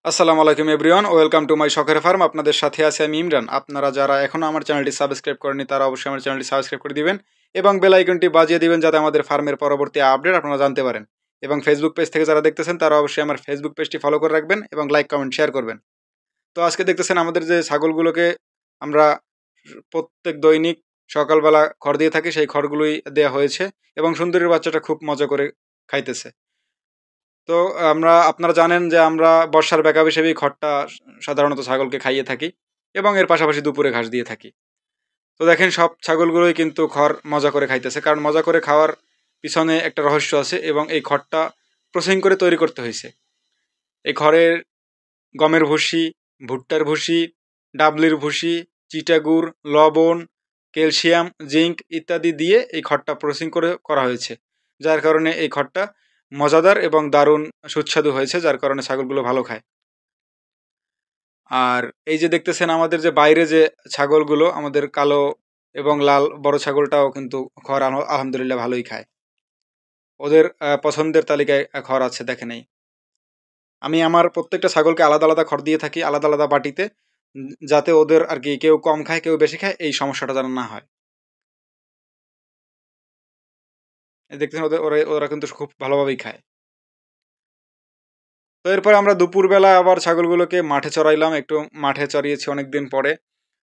আসসালামু আলাইকুম everyone, welcome to my শখের ফার্ম। আপনাদের সাথে আছে আমি ইমরান। আপনারা যারা এখনও আমার চ্যানেলটি সাবস্ক্রাইব করেনি তারা অবশ্যই আমার চ্যানেলটি সাবস্ক্রাইব করে দিবেন এবং বেল আইকনটি বাজিয়ে দিবেন যাতে আমাদের ফার্মের পরবর্তী আপডেট আপনারা জানতে পারেন। এবং ফেসবুক পেজ থেকে যারা দেখতেছেন তারা অবশ্যই আমার ফেসবুক পেজটি ফলো করে রাখবেন এবং লাইক কমেন্ট শেয়ার করবেন। তো আজকে দেখতেছেন আমাদের যে ছাগলগুলোকে আমরা প্রত্যেক দৈনিক সকালবেলা খড় দিয়ে থাকি, সেই খড়গুলোই দেওয়া হয়েছে এবং সুন্দরীর বাচ্চাটা খুব মজা করে খাইতেছে। তো আপনারা জানেন যে আমরা বর্ষার ব্যাকআপ হিসেবেই খড়টা সাধারণত ছাগলকে খাইয়ে থাকি এবং এর পাশাপাশি দুপুরে ঘাস দিয়ে থাকি। তো দেখেন সব ছাগলগুলোই কিন্তু খড় মজা করে খাইতেছে, কারণ মজা করে খাওয়ার পিছনে একটা রহস্য আছে এবং এই খড়টা প্রসেসিং করে তৈরি করতে হয়েছে। এই খড়ের গমের ভুসি, ভুট্টার ভুসি, ডাবলির ভুসি, চিটাগুড়, লবণ, ক্যালসিয়াম, জিঙ্ক ইত্যাদি দিয়ে এই খড়টা প্রসেসিং করে করা হয়েছে, যার কারণে এই খড়টা মজাদার এবং দারুণ সুস্বাদু হয়েছে, যার কারণে ছাগলগুলো ভালো খায়। আর এই যে দেখতেছেন আমাদের যে বাইরে যে ছাগলগুলো, আমাদের কালো এবং লাল বড় ছাগলটাও কিন্তু খড় আলহামদুলিল্লাহ ভালোই খায়। ওদের পছন্দের তালিকায় খড় আছে, দেখেন এই। আমি আমার প্রত্যেকটা ছাগলকে আলাদা আলাদা খড় দিয়ে থাকি, আলাদা আলাদা বাটিতে, যাতে ওদের আর কি কেউ কম খায় কেউ বেশি খায় এই সমস্যাটা যেন না হয়। এই দেখতেছেন ওদের ওরা ওরা কিন্তু খুব ভালোভাবেই খায়। তো এরপরে আমরা দুপুরবেলা আবার ছাগলগুলোকে মাঠে চড়াইলাম, একটু মাঠে চড়িয়েছি অনেকদিন পরে।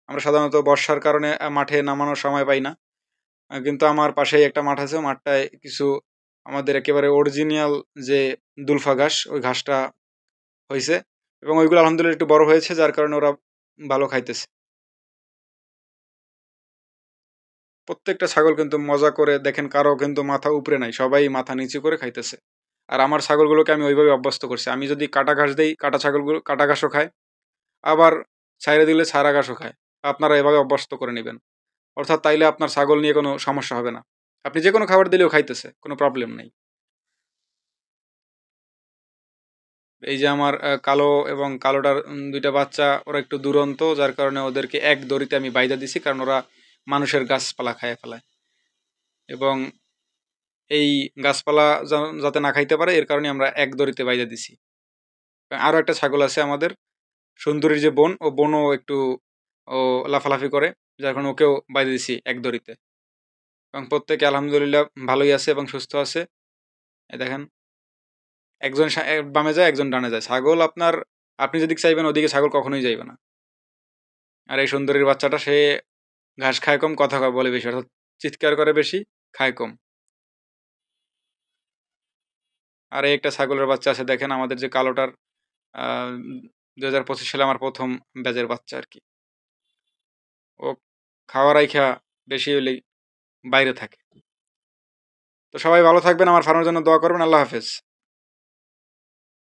আমরা সাধারণত বর্ষার কারণে মাঠে নামানোর সময় পাই না। কিন্তু আমার পাশেই একটা মাঠ আছে, মাঠটায় কিছু আমাদের একেবারে অরিজিনাল যে দুলফা ঘাস, ওই ঘাসটা হইছে এবং ওইগুলো আলহামদুলিল্লাহ একটু বড় হয়েছে, যার কারণে ওরা ভালো খাইতেছে। প্রত্যেকটা ছাগল কিন্তু মজা করে, দেখেন কারো কিন্তু মাথা উপরে নাই, সবাই মাথা নিচু করে খাইতেছে। আর আমার ছাগলগুলোকে আমি ওইভাবে অভ্যস্ত করছি। আমি যদি কাটা ঘাস দেই, কাটা ছাগলগুলো কাটা ঘাসও খায়, আবার ছাইড়ে দিলে ছাড়া ঘাসও খায়। আপনারা এভাবে অভ্যস্ত করে নেবেন। অর্থাৎ তাইলে আপনার ছাগল নিয়ে কোনো সমস্যা হবে না। আপনি যে কোনো খাবার দিলেও খাইতেছে, কোনো প্রবলেম নেই। এই যে আমার কালো এবং কালোটার ২ টা বাচ্চা, ওরা একটু দুরন্ত, যার কারণে ওদেরকে এক দড়িতে আমি বাইধা দিছি, কারণ ওরা মানুষের গাছপালা খাইয়া ফেলায় এবং এই গাছপালা যাতে না খাইতে পারে এর কারণে আমরা এক দড়িতে বাইধা দিছি। আরও একটা ছাগল আছে আমাদের, সুন্দরীর যে বোন, ও বোনও একটু ও লাফালাফি করে, যার কারণে ওকেও বাইধা দিছি এক দড়িতে এবং প্রত্যেকে আলহামদুলিল্লাহ ভালোই আছে এবং সুস্থ আছে। এই দেখেন, একজন বামে যায়, একজন ডানে যায়। ছাগল আপনার, আপনি যেদিকে চাইবেন ওদিকে ছাগল কখনোই যাইবে না। আর এই সুন্দরীর বাচ্চাটা, সে ঘাস খায় কম, কথা কয় বলে বেশি, অর্থাৎ চিৎকার করে বেশি, খায় কম। আর এই একটা ছাগলের বাচ্চা আছে, দেখেন আমাদের যে কালোটার ২০২৫ সালে আমার প্রথম ব্যাচের বাচ্চা আর কি। ও খাওয়া রাইখা বেশি হইলেই বাইরে থাকে। তো সবাই ভালো থাকবেন, আমার ফার্মের জন্য দোয়া করবেন। আল্লাহ হাফেজ।